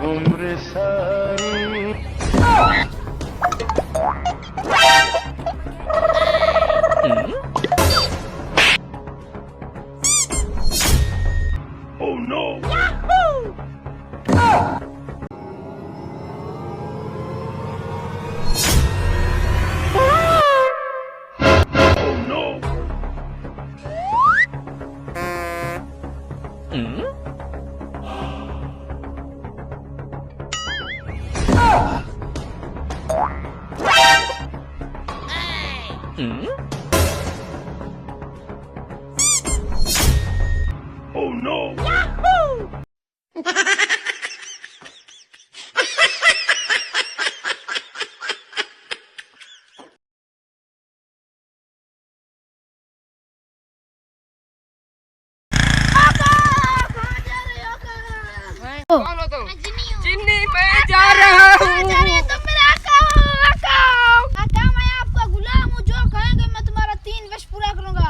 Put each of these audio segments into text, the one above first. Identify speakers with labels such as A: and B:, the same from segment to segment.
A: उम्र सारी Oh no! Oh no!
B: कौन हो तुम? जिन्नी मैं जा रहा हूँ।
C: मैं आपका गुलाम हूँ, जो कहेंगे मैं तुम्हारा 3 विश पूरा करूँगा।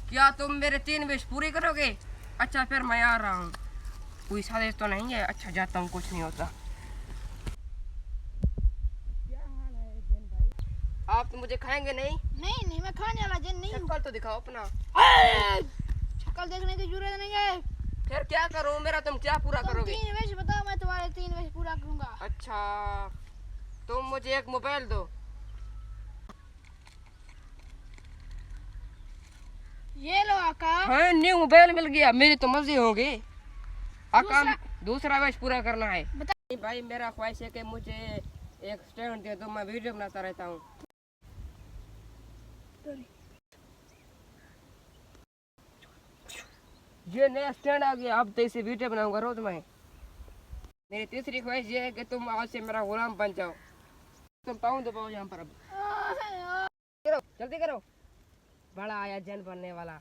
B: क्या तुम मेरे 3 विश पूरी करोगे? अच्छा फिर मैं आ रहा हूँ। कोई साजिश तो नहीं है? अच्छा जाता हूँ, कुछ नहीं होता। क्या हाल है जिन भाई? आप तो मुझे खाएंगे नहीं?
C: नहीं मैं खाने वाला जिन नहीं हूँ।
B: शक्ल तो दिखाओ अपना।
C: शक्ल देखने की जरूरत नहीं है।
B: फिर क्या करूँ? मेरा तुम क्या पूरा करोगे?
C: 3 विश बताओ, मैं तुम्हारे 3 विश पूरा करूँगा।
B: अच्छा तुम मुझे एक मोबाइल दो।
C: ये लो आका।
B: हाँ न्यू मोबाइल मिल गया, मेरे तो मजे होंगे। आका दूसरा विश पूरा करना है।
C: बता
B: भाई मेरा ख्वाहिश है कि मुझे एक स्टैंड दे दो, मैं वीडियो बनाता रहता हूँ। ये नया स्टैंड आ गया, अब तो इसे वीडियो बनाऊंगा रोज मैं। मेरी तीसरी ख्वाहिश ये है कि तुम आज से मेरा गुलाम बन जाओ। तुम पाँव दबाओ यहाँ पर। अब करो, जल्दी करो। बड़ा आया जन बनने वाला।